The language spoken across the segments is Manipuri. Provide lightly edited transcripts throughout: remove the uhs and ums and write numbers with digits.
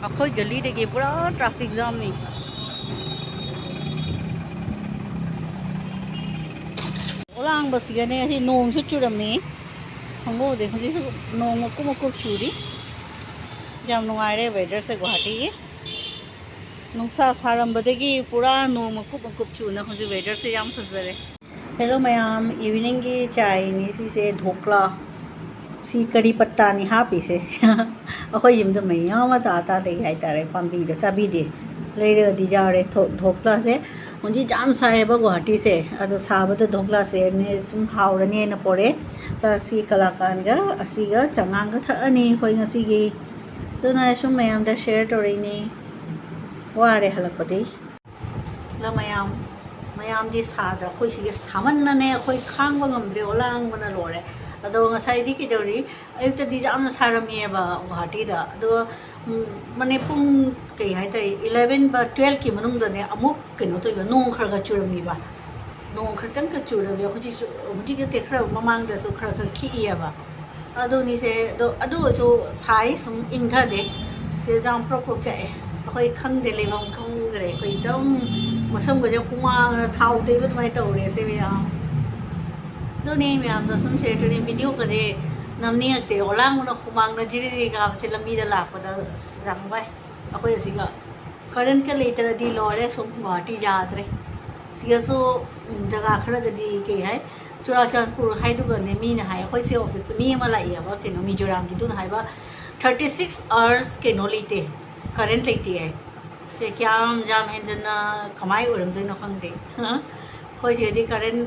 ꯑꯩꯈꯣꯏ ꯒꯂꯤꯗꯒꯤ ꯄꯨꯔꯥ ꯇ꯭ꯔꯥꯐꯤꯛ ꯖꯥꯝꯅꯤ ꯑꯣꯂꯥꯡꯕꯁꯤꯒꯅꯦ ꯑꯁꯤ ꯅꯣꯡꯁꯨ ꯆꯨꯔꯝꯃꯤ ꯈꯪꯍꯧꯗꯦ ꯍꯧꯖꯤꯛꯁꯨ ꯅꯣꯡ ꯃꯀꯨꯞ ꯃꯀꯨꯞ ꯆꯨꯔꯤ ꯌꯥꯝ ꯅꯨꯡꯉꯥꯏꯔꯦ ꯋꯦꯗꯔꯁꯦ ꯒꯨꯋꯥꯍꯥꯇꯤꯒꯤ ꯅꯨꯡꯁꯥ ꯁꯥꯔꯝꯕꯗꯒꯤ ꯄꯨꯔꯥ ꯅꯣꯡ ꯃꯀꯨꯞ ꯃꯀꯨꯞ ꯆꯨꯅ ꯍꯧꯖꯤꯛ ꯋꯦꯗꯔꯁꯦ ꯌꯥꯝ ꯐꯖꯔꯦ ꯍꯦꯜꯂꯣ ꯃꯌꯥꯝ ꯏꯚꯤꯅꯤꯡꯒꯤ ꯆꯥꯏꯅꯤ ꯁꯤꯁꯦ ꯙꯣꯀ꯭ꯂꯥ ꯁꯤ ꯀꯔꯤ ꯄꯠꯇꯥꯅꯤ ꯍꯥꯞꯄꯤꯁꯦ ꯑꯩꯈꯣꯏ ꯌꯨꯝꯗ ꯃꯌꯥꯝ ꯑꯃ ꯇꯥ ꯂꯩ ꯍꯥꯏꯇꯥꯔꯦ ꯄꯥꯝꯕꯤꯗ ꯆꯥꯕꯤꯗꯦ ꯂꯩꯔꯒꯗꯤ ꯌꯥꯎꯔꯦ ꯙꯣꯀ꯭ꯂꯥꯁꯦ ꯍꯧꯖꯤꯛ ꯌꯥꯝ ꯁꯥꯏꯌꯦꯕ ꯒꯨꯋꯥꯍꯥꯇꯤꯁꯦ ꯑꯗꯣ ꯁꯥꯕꯗ ꯙꯣꯀ꯭ꯂꯥꯁꯦ ꯁꯨꯝ ꯍꯥꯎꯔꯅꯦꯅ ꯄꯣꯔꯦ ꯄ꯭ꯂꯁ ꯁꯤ ꯀꯂꯥꯀꯥꯟꯒ ꯑꯁꯤꯒ ꯆꯉꯥꯡꯒ ꯊꯛꯑꯅꯤ ꯑꯩꯈꯣꯏ ꯉꯁꯤꯒꯤ ꯑꯗꯨꯅ ꯁꯨꯝ ꯃꯌꯥꯝꯗ ꯁꯦꯌꯔ ꯇꯧꯔꯛꯏꯅꯤ ꯋꯥꯔꯦ ꯍꯜꯂꯛꯄꯗꯤ ꯑꯗꯣ ꯃꯌꯥꯝꯗꯤ ꯁꯥꯗ꯭ꯔꯥ ꯑꯩꯈꯣꯏ ꯁꯤꯒꯤ ꯁꯥꯃꯟꯅꯅꯦ ꯑꯩꯈꯣꯏ ꯈꯥꯡꯕ ꯉꯝꯗ꯭ꯔꯦ ꯑꯣꯂꯥꯡꯕꯅ ꯂꯣꯏꯔꯦ ꯑꯗꯣ ꯉꯁꯥꯏꯗꯤ ꯀꯩꯗꯧꯔꯤ ꯑꯌꯨꯛꯇꯗꯤ ꯌꯥꯝꯅ ꯁꯥꯔꯝꯃꯦꯕ ꯒꯨꯋꯥꯍꯥꯇꯤꯗ ꯑꯗꯨꯒ ꯃꯅꯦ ꯄꯨꯡ ꯀꯩ ꯍꯥꯏꯇꯥꯔꯦ 11 12ꯀꯤ ꯃꯅꯨꯡꯗꯅꯦ ꯑꯃꯨꯛ ꯀꯩꯅꯣ ꯇꯧꯏꯕ ꯅꯣꯡ ꯈꯔ ꯆꯨꯔꯝꯃꯤꯕ ꯅꯣꯡ ꯈꯔꯇꯪ ꯆꯨꯔꯝꯃꯤ ꯍꯧꯖꯤꯛ ꯅꯠꯇꯦ ꯈꯔ ꯃꯃꯥꯡꯗꯁꯨ ꯈꯔ ꯈꯤꯛꯏꯑꯕ ꯑꯗꯨꯅꯤꯁꯦ ꯑꯗꯨ ꯑꯣꯏꯔꯁꯨ ꯁꯥꯏ ꯁꯨꯝ ꯏꯪꯊꯗꯦ ꯁꯤꯗ ꯌꯥꯝ ꯄ꯭ꯔꯣꯛ ꯄ꯭ꯔꯣꯛ ꯆꯥꯛꯑꯦ ꯑꯩꯈꯣꯏ ꯈꯪꯗꯦ ꯂꯩꯐꯝ ꯈꯪꯗ꯭ꯔꯦ ꯑꯩꯈꯣꯏ ꯑꯗꯨꯝ ꯃꯁꯝꯒꯁꯦ ꯍꯨꯃꯥꯡꯅ ꯊꯥꯎ ꯇꯩꯕ ꯑꯗꯨꯃꯥꯏꯅ ꯇꯧꯔꯦ ꯁꯦ ꯃꯌꯥꯝ ꯑꯗꯨꯅꯦ ꯃꯌꯥꯝꯗꯣ ꯁꯨꯝ ꯁꯦꯌꯔ ꯇꯧꯔꯦ ꯚꯤꯗꯤꯑꯣꯒꯗꯤ ꯅꯝꯅꯤꯡꯉꯛꯇꯦ ꯑꯣꯂꯥꯡꯕꯅ ꯍꯨꯃꯥꯡꯅ ꯖꯤꯔꯤ ꯖꯤꯔꯤ ꯀꯥꯕꯁꯦ ꯂꯝꯕꯤꯗ ꯂꯥꯛꯄꯗ ꯌꯥꯝ ꯋꯥꯏ ꯑꯩꯈꯣꯏ ꯑꯁꯤꯒ ꯀꯔꯟꯀ ꯂꯩꯇ꯭ꯔꯗꯤ ꯂꯣꯏꯔꯦ ꯁꯨꯝ ꯒꯨꯋꯥꯍꯥꯇꯤ ꯌꯥꯗ꯭ꯔꯦ ꯁꯤꯗꯁꯨ ꯖꯒꯥ ꯈꯔꯗꯗꯤ ꯀꯩ ꯍꯥꯏ ꯆꯨꯔꯥꯆꯥꯟꯄꯨꯔ ꯍꯥꯏꯗꯨꯒꯅꯦ ꯃꯤꯅ ꯍꯥꯏ ꯑꯩꯈꯣꯏ ꯁꯤ ꯑꯣꯐꯤꯁꯇ ꯃꯤ ꯑꯃ ꯂꯥꯛꯏꯑꯕ ꯀꯩꯅꯣ ꯃꯤꯖꯣꯔꯥꯝꯒꯤꯗꯨꯅ ꯍꯥꯏꯕ 36 hours ꯀꯩꯅꯣ ꯂꯩꯇꯦ ꯀꯔꯦꯟ ꯂꯩꯇꯦ ꯍꯥꯏ ꯁꯦ ꯀꯌꯥꯝ ꯌꯥꯝ ꯍꯦꯟꯖꯟꯅ ꯀꯃꯥꯏ ꯑꯣꯏꯔꯝꯗꯣꯏꯅꯣ ꯈꯪꯗꯦ ꯑꯩꯈꯣꯏ ꯁꯤꯗꯗꯤ ꯀꯔꯦꯟ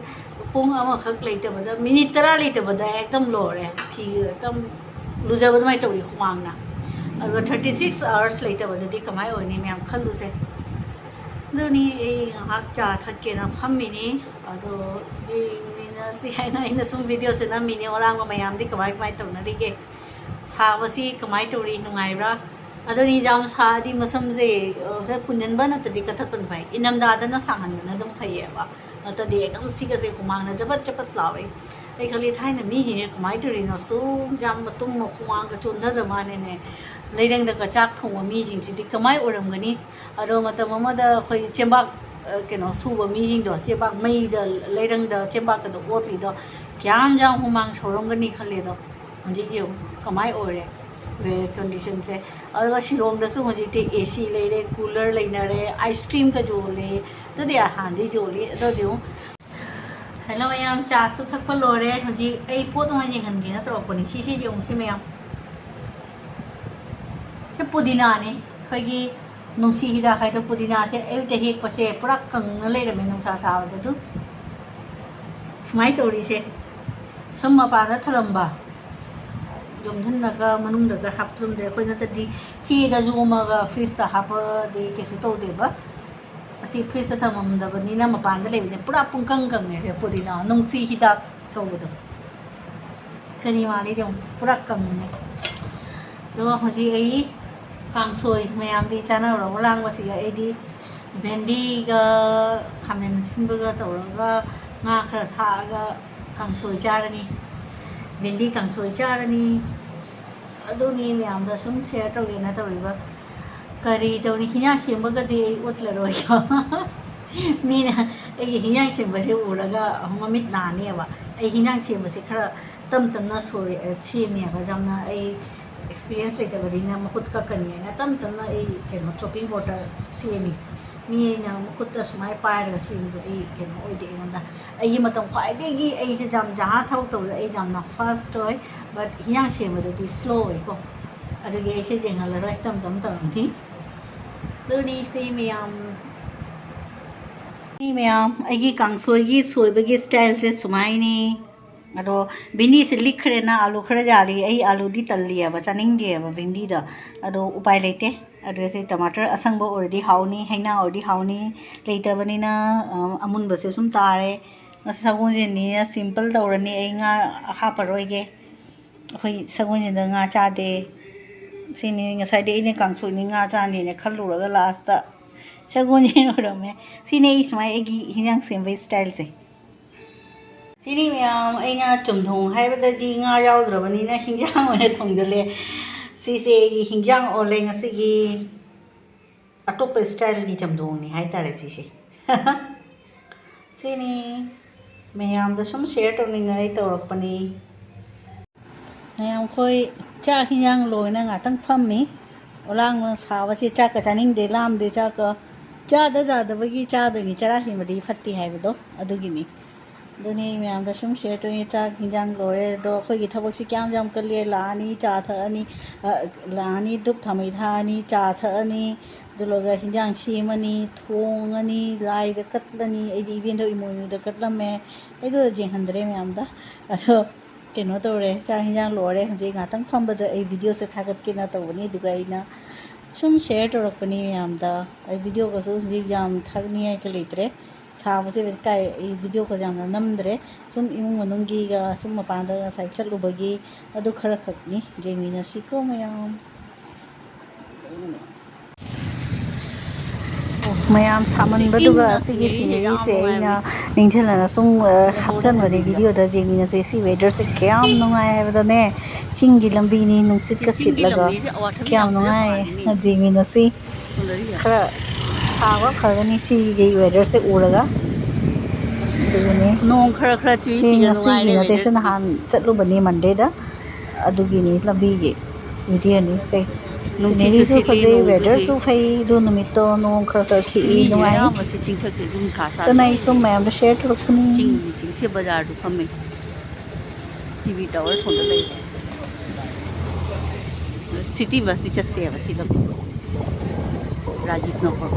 ꯄꯨꯡ ꯑꯃꯈꯛ ꯂꯩꯇꯕꯗ ꯃꯤꯅꯤꯠ 10 ꯂꯩꯇꯕꯗ ꯍꯦꯛꯇꯝ ꯂꯣꯏꯔꯦ ꯐꯤ ꯍꯦꯛꯇꯝ ꯂꯨꯖꯕ ꯑꯗꯨꯃꯥꯏꯅ ꯇꯧꯏ ꯍꯨꯃꯥꯡꯅ ꯑꯗꯨꯒ 36 hours ꯂꯩꯇꯕꯗꯗꯤ ꯀꯃꯥꯏ ꯑꯣꯏꯅꯤ ꯃꯌꯥꯝ ꯈꯜꯂꯨꯁꯦ ꯑꯗꯨꯅꯤ ꯑꯩ ꯉꯥꯏꯍꯥꯛ ꯆꯥ ꯊꯛꯀꯦꯅ ꯐꯝꯃꯤꯅꯤ ꯑꯗꯣ ꯌꯦꯡꯃꯤꯟꯅꯁꯤ ꯍꯥꯏꯅ ꯑꯩꯅ ꯁꯨꯝ ꯚꯤꯗꯤꯑꯣꯁꯦ ꯅꯝꯃꯤꯅꯤ ꯑꯣꯂꯥꯡꯕ ꯃꯌꯥꯝꯗꯤ ꯀꯃꯥꯏ ꯇꯧꯅꯔꯤꯒꯦ ꯁꯥꯕꯁꯤ ꯀꯃꯥꯏꯅ ꯇꯧꯔꯤ ꯅꯨꯡꯉꯥꯏꯕ꯭ꯔꯥ ꯑꯗꯨꯅꯤ ꯌꯥꯝ ꯁꯥꯗꯤ ꯃꯁꯝꯁꯦ ꯄꯨꯟꯁꯤꯟꯕ ꯅꯠꯇ꯭ꯔꯗꯤ ꯀꯊꯠꯄꯅ ꯐꯩ ꯏꯅꯝꯗꯥꯗꯅ ꯁꯥꯡꯍꯟꯕꯅ ꯑꯗꯨꯝ ꯐꯩꯌꯦꯕ ꯅꯠꯇ꯭ꯔꯗꯤ ꯑꯗꯨꯝ ꯁꯤꯒꯁꯦ ꯍꯨꯃꯥꯡꯅ ꯆꯄꯠ ꯂꯥꯎꯔꯦ ꯑꯩ ꯈꯜꯂꯤ ꯊꯥꯏꯅ ꯃꯤꯁꯤꯡꯁꯦ ꯀꯃꯥꯏꯅ ꯇꯧꯔꯤꯅꯣ ꯁꯨꯝ ꯌꯥꯝ ꯃꯇꯨꯡ ꯍꯨꯃꯥꯡꯒ ꯆꯣꯟꯊꯗ ꯃꯥꯅꯦꯅꯦ ꯂꯩꯔꯪꯗꯒ ꯆꯥꯛ ꯊꯣꯡꯕ ꯃꯤꯁꯤꯡꯁꯤꯗꯤ ꯀꯃꯥꯏ ꯑꯣꯏꯔꯝꯒꯅꯤ ꯑꯗꯣ ꯃꯇꯝ ꯑꯃꯗ ꯑꯩꯈꯣꯏ ꯆꯦꯡꯕꯥꯛ ꯀꯩꯅꯣ ꯁꯨꯕ ꯃꯤꯁꯤꯡꯗꯣ ꯆꯦꯡꯕꯥꯛ ꯃꯩꯗ ꯂꯩꯔꯪꯗ ꯆꯦꯡꯕꯥꯛꯀꯗꯣ ꯑꯣꯠꯂꯤꯗꯣ ꯀꯌꯥꯝ ꯌꯥꯝ ꯍꯨꯃꯥꯡ ꯁꯧꯔꯝꯒꯅꯤ ꯈꯜꯂꯦꯗꯣ ꯍꯧꯖꯤꯛ ꯌꯦꯡꯉꯨ ꯀꯃꯥꯏ ꯑꯣꯏꯔꯦ ꯋꯦꯗꯔ ꯀꯟꯗꯤꯁꯟꯁꯦ ꯑꯗꯨꯒ ꯁꯤꯂꯣꯡꯗꯁꯨ ꯍꯧꯖꯤꯛꯇꯤ AC ꯂꯩꯔꯦ ꯀꯨꯂꯔ ꯂꯩꯅꯔꯦ ꯑꯥꯏꯁ ꯀ꯭ꯔꯤꯝꯒ ꯌꯣꯜꯂꯦ ꯑꯗꯨꯗꯤ ꯍꯥꯟꯅꯗꯤ ꯌꯣꯜꯂꯤ ꯑꯗꯣ ꯌꯦꯡꯉꯨ ꯍꯜꯂꯣ ꯃꯌꯥꯝ ꯆꯥꯁꯨ ꯊꯛꯄ ꯂꯣꯏꯔꯦ ꯍꯧꯖꯤꯛ ꯑꯩ ꯄꯣꯠ ꯑꯃ ꯌꯦꯡꯍꯟꯒꯦꯅ ꯇꯧꯔꯛꯄꯅꯤ ꯁꯤꯁꯦ ꯌꯦꯡꯉꯨꯁꯤ ꯃꯌꯥꯝ ꯁꯤ ꯄꯨꯗꯤꯅꯥꯅꯤ ꯑꯩꯈꯣꯏꯒꯤ ꯅꯨꯡꯁꯤ ꯍꯤꯗꯥꯛ ꯍꯥꯏꯗꯣ ꯄꯨꯗꯤꯅꯥꯁꯦ ꯑꯌꯨꯛꯇ ꯍꯦꯛꯄꯁꯦ ꯄꯨꯔꯥ ꯀꯪꯅ ꯂꯩꯔꯝꯃꯦ ꯅꯨꯡꯁꯥ ꯁꯥꯕꯗ ꯑꯗꯨ ꯁꯨꯃꯥꯏꯅ ꯇꯧꯔꯤꯁꯦ ꯁꯨꯝ ꯃꯄꯥꯟꯗ ꯊꯔꯝꯕ ꯌꯣꯝꯁꯤꯜꯂꯒ ꯃꯅꯨꯡꯗꯒ ꯍꯥꯞꯆꯤꯟꯗꯦ ꯑꯩꯈꯣꯏ ꯅꯠꯇꯗꯤ ꯆꯦꯗ ꯌꯣꯝꯃꯒ ꯐ꯭ꯔꯤꯖꯇ ꯍꯥꯞꯄꯗꯤ ꯀꯩꯁꯨ ꯇꯧꯗꯦꯕ ꯑꯁꯤ ꯐ꯭ꯔꯤꯖꯇ ꯊꯝꯃꯝꯗꯕꯅꯤꯅ ꯃꯄꯥꯟꯗ ꯂꯩꯕꯅꯤ ꯄꯨꯔꯥ ꯄꯨꯡꯀꯪ ꯀꯪꯉꯦ ꯁꯦ ꯄꯨꯗꯤꯅꯥ ꯅꯨꯡꯁꯤ ꯍꯤꯗꯥꯛ ꯀꯧꯕꯗꯣ ꯀꯔꯤ ꯃꯥꯜꯂꯤ ꯌꯦꯡꯉꯨ ꯄꯨꯔꯥ ꯀꯪꯉꯦ ꯑꯗꯨꯒ ꯍꯧꯖꯤꯛ ꯑꯩ ꯀꯥꯡꯁꯣꯏ ꯃꯌꯥꯝꯗꯤ ꯆꯥꯅꯔꯨꯔꯕ ꯂꯥꯡꯕꯁꯤꯒ ꯑꯩꯗꯤ ꯚꯦꯟꯗꯤꯒ ꯈꯥꯃꯦꯟ ꯑꯁꯤꯟꯕꯒ ꯇꯧꯔꯒ ꯉꯥ ꯈꯔ ꯊꯥꯛꯑꯒ ꯀꯥꯡꯁꯣꯏ ꯆꯥꯔꯅꯤ ꯚꯦꯟꯗꯤ ꯀꯥꯡꯁꯣꯏ ꯆꯥꯔꯅꯤ ꯑꯗꯨꯅꯤ ꯃꯌꯥꯝꯗ ꯁꯨꯝ ꯁꯦꯌꯔ ꯇꯧꯒꯦꯅ ꯇꯧꯔꯤꯕ ꯀꯔꯤ ꯇꯧꯅꯤ ꯍꯤꯟꯖꯥꯡ ꯁꯦꯝꯕꯒꯗꯤ ꯑꯩ ꯎꯠꯂꯔꯣꯏꯀꯣ ꯃꯤꯅ ꯑꯩꯒꯤ ꯍꯤꯟꯖꯥꯡ ꯁꯦꯝꯕꯁꯦ ꯎꯔꯒ ꯃꯃꯤꯠ ꯅꯥꯅꯦꯕ ꯑꯩ ꯍꯤꯟꯖꯥꯡ ꯁꯦꯝꯕꯁꯦ ꯈꯔ ꯇꯞꯅ ꯁꯦꯝꯃꯦꯕ ꯌꯥꯝꯅ ꯑꯩ ꯑꯦꯛꯁꯄꯤꯔꯤꯌꯦꯟꯁ ꯂꯩꯇꯕꯅꯤꯅ ꯃꯈꯨꯠ ꯀꯛꯀꯅꯤ ꯍꯥꯏꯅ ꯇꯞꯅ ꯑꯩ ꯀꯩꯅꯣ ꯆꯣꯞꯄꯤꯡ ꯕꯣꯔꯗ ꯁꯦꯝꯃꯤ ꯃꯤꯅ ꯃꯈꯨꯠꯇ ꯁꯨꯃꯥꯏꯅ ꯄꯥꯏꯔꯒ ꯁꯦꯝꯕꯗꯣ ꯑꯩ ꯀꯩꯅꯣ ꯑꯣꯏꯗꯦ ꯑꯩꯉꯣꯟꯗ ꯑꯩꯒꯤ ꯃꯇꯝ ꯈ꯭ꯋꯥꯏꯗꯒꯤ ꯑꯩꯁꯦ ꯌꯥꯝ ꯖꯍꯥ ꯊꯕꯛ ꯇꯧꯕꯗ ꯑꯩ ꯌꯥꯝꯅ ꯐꯥꯁꯠ ꯑꯣꯏ ꯕꯠ ꯍꯤꯟꯖꯥꯡ ꯁꯦꯝꯕꯗꯗꯤ ꯁ꯭ꯂꯣ ꯑꯣꯏꯀꯣ ꯑꯗꯨꯒꯤ ꯑꯩꯁꯦ ꯌꯦꯡꯍꯜꯂꯔꯣꯏ ꯇꯞ ꯇꯧꯔꯅꯤ ꯑꯗꯨꯅꯤ ꯁꯤ ꯃꯌꯥꯝ ꯑꯩꯒꯤ ꯀꯥꯡꯁꯣꯏꯒꯤ ꯁꯣꯏꯕꯒꯤ ꯁ꯭ꯇꯥꯏꯜꯁꯦ ꯁꯨꯃꯥꯏꯅꯤ ꯑꯗꯣ ꯚꯤꯟꯗꯤꯁꯦ ꯂꯤꯛꯈ꯭ꯔꯦꯅ ꯑꯥꯂꯨ ꯈꯔ ꯌꯥꯜꯂꯤ ꯑꯩ ꯑꯥꯂꯨꯗꯤ ꯇꯜꯂꯤꯑꯕ ꯆꯥꯅꯤꯡꯗꯦꯕ ꯚꯤꯟꯗꯤꯗ ꯑꯗꯣ ꯎꯄꯥꯏ ꯂꯩꯇꯦ ꯑꯗꯨꯒ ꯁꯤ ꯇꯃꯥꯇꯔ ꯑꯁꯪꯕ ꯑꯣꯏꯔꯗꯤ ꯍꯥꯎꯅꯤ ꯍꯩꯅꯥ ꯑꯣꯏꯔꯗꯤ ꯍꯥꯎꯅꯤ ꯂꯩꯇꯕꯅꯤꯅ ꯑꯃꯨꯟꯕꯁꯦ ꯁꯨꯝ ꯇꯥꯔꯦ ꯉꯁꯤ ꯁꯒꯣꯜꯁꯦꯟꯅꯤꯅ ꯁꯤꯝꯄꯜ ꯇꯧꯔꯅꯤ ꯑꯩ ꯉꯥ ꯍꯥꯞꯄꯔꯣꯏꯒꯦ ꯑꯩꯈꯣꯏ ꯁꯒꯣꯜꯁꯦꯟꯗ ꯉꯥ ꯆꯥꯗꯦ ꯁꯤꯅꯤ ꯉꯁꯥꯏꯗꯤ ꯑꯩꯅ ꯀꯥꯡꯁꯣꯏꯅꯤ ꯉꯥ ꯆꯥꯅꯤꯅ ꯈꯜꯂꯨꯔꯒ लास्ट ꯁꯒꯣꯜꯁꯦꯟ ꯑꯣꯏꯔꯝꯃꯦ ꯁꯤꯅꯤ ꯑꯩ ꯁꯨꯃꯥꯏꯅ ꯑꯩꯒꯤ ꯍꯤꯟꯖꯥꯡ ꯁꯦꯝꯕꯒꯤ ꯁ꯭ꯇꯥꯏꯜꯁꯦ ꯁꯤꯅꯤ ꯃꯌꯥꯝ ꯑꯩꯅ ꯆꯨꯝꯊꯣꯡ ꯍꯥꯏꯕꯗꯗꯤ ꯉꯥ ꯌꯥꯎꯗ꯭ꯔꯕꯅꯤꯅ ꯍꯤꯟꯖꯥꯡ ꯑꯣꯏꯅ ꯊꯣꯡꯖꯜꯂꯦ ꯁꯤꯁꯦ ꯑꯩꯒꯤ ꯍꯤꯟꯖꯥꯡ ꯑꯣꯜꯂꯦ ꯉꯁꯤꯒꯤ ꯑꯇꯣꯞꯄ ꯁ꯭ꯇꯥꯏꯜꯒꯤ ꯆꯝꯊꯣꯡꯅꯤ ꯍꯥꯏꯇꯥꯔꯦ ꯁꯤꯁꯦ ꯁꯤꯅꯤ ꯃꯌꯥꯝꯗ ꯁꯨꯝ ꯁꯦꯌꯔ ꯇꯧꯅꯤꯡꯉꯥꯏ ꯇꯧꯔꯛꯄꯅꯤ ꯃꯌꯥꯝ ꯑꯩꯈꯣꯏ ꯆꯥꯛ ꯍꯤꯟꯖꯥꯡ ꯂꯣꯏꯅ ꯉꯥꯛꯇꯪ ꯐꯝꯃꯤ ꯑꯣꯂꯥꯡꯕꯅ ꯁꯥꯕꯁꯤ ꯆꯥꯛꯀ ꯆꯥꯅꯤꯡꯗꯦ ꯂꯥꯝꯗꯦ ꯆꯥꯛꯀ ꯆꯥꯗꯕꯒꯤ ꯆꯥꯗꯣꯏꯅꯤ ꯆꯔꯥ ꯍꯦꯟꯕꯗꯤ ꯐꯠꯇꯦ ꯍꯥꯏꯕꯗꯣ ꯑꯗꯨꯒꯤꯅꯤ ꯑꯗꯨꯅꯤ ꯃꯌꯥꯝꯗ ꯁꯨꯝ ꯁꯦꯌꯔ ꯇꯧꯅꯤ ꯆꯥꯛ ꯍꯤꯟꯖꯥꯡ ꯂꯣꯏꯔꯦ ꯑꯗꯣ ꯑꯩꯈꯣꯏꯒꯤ ꯊꯕꯛꯁꯤ ꯀꯌꯥꯝ ꯀꯜꯂꯦ ꯂꯥꯛꯑꯅꯤ ꯆꯥ ꯊꯛꯑꯅꯤ ꯂꯥꯛꯑꯅꯤ ꯙꯨꯞ ꯊꯥꯃꯩ ꯊꯥꯑꯅꯤ ꯆꯥ ꯊꯛꯑꯅꯤ ꯑꯗꯨꯒ ꯍꯤꯟꯖꯥꯡ ꯁꯦꯝꯃꯅꯤ ꯊꯣꯡꯉꯅꯤ ꯂꯥꯏꯗ ꯀꯠꯂꯅꯤ ꯑꯩꯗꯤ ꯏꯕꯦꯟꯗꯣ ꯏꯃꯣꯏꯅꯨꯗ ꯀꯠꯂꯝꯃꯦ ꯑꯩꯗꯣ ꯌꯦꯡꯍꯟꯗ꯭ꯔꯦ ꯃꯌꯥꯝꯗ ꯑꯗꯣ ꯀꯩꯅꯣ ꯇꯧꯔꯦ ꯆꯥꯛ ꯍꯤꯟꯖꯥꯡ ꯂꯣꯏꯔꯦ ꯍꯧꯖꯤꯛ ꯉꯥꯛꯇꯪ ꯐꯝꯕꯗ ꯑꯩ ꯚꯤꯗꯤꯑꯣꯁꯦ ꯊꯥꯒꯠꯀꯦꯅ ꯇꯧꯕꯅꯤ ꯑꯗꯨꯒ ꯑꯩꯅ ꯁꯨꯝ ꯁꯦꯌꯔ ꯇꯧꯔꯛꯄꯅꯤ ꯃꯌꯥꯝꯗ ꯑꯩ ꯚꯤꯗꯤꯑꯣꯒꯁꯨ ꯍꯧꯖꯤꯛ ꯌꯥꯝ ꯊꯥꯒꯠꯅꯤꯡꯉꯥꯏꯒ ꯂꯩꯇ꯭ꯔꯦ ꯁꯥꯕꯁꯦ ꯀꯥꯏ ꯑꯩ ꯚꯤꯗꯤꯑꯣꯒꯁꯦ ꯌꯥꯝꯅ ꯅꯝꯗ꯭ꯔꯦ ꯁꯨꯝ ꯏꯃꯨꯡ ꯃꯅꯨꯡꯒꯤꯒ ꯁꯨꯝ ꯃꯄꯥꯟꯗ ꯉꯁꯥꯏ ꯆꯠꯂꯨꯕꯒꯤ ꯑꯗꯨ ꯈꯔ ꯈꯛꯅꯤ ꯌꯦꯡꯃꯤꯟꯅꯁꯤꯀꯣ ꯃꯌꯥꯝ ꯃꯌꯥꯝ ꯁꯥꯃꯟꯕꯗꯨꯒ ꯑꯁꯤꯒꯤ ꯁꯤꯅꯔꯤꯁꯦ ꯑꯩꯅ ꯅꯤꯡꯊꯤꯅ ꯁꯨꯝ ꯍꯥꯞꯆꯟꯕꯅꯦ ꯚꯤꯗꯤꯑꯣꯗ ꯌꯦꯡꯃꯤꯟꯅꯁꯦ ꯁꯤ ꯋꯦꯗꯔꯁꯦ ꯀꯌꯥꯝ ꯅꯨꯡꯉꯥꯏ ꯍꯥꯏꯕꯗꯅꯦ ꯆꯤꯡꯒꯤ ꯂꯝꯕꯤꯅꯤ ꯅꯨꯡꯁꯤꯠꯀ ꯁꯤꯠꯂꯒ ꯀꯌꯥꯝ ꯅꯨꯡꯉꯥꯏ ꯌꯦꯡꯃꯤꯟꯅꯁꯤ खरा सावा फगनी सिगी वेदर से उड़गा नों खरा खरा चुई सिगी नते से नहान चलुबनी मंडे दा अदुगिनी लंबीगी वीडियोनी से सिनेरी सु फजे वेदर सु फई दो नमितो नों खरा खरा खी नुआई तनाई सु मैम शेयर ठुकनी चिंग से बाजार दु फमे टीवी टावर थोंदा लई सिटी बस दी चत्ते है बस इधर राजीव नगर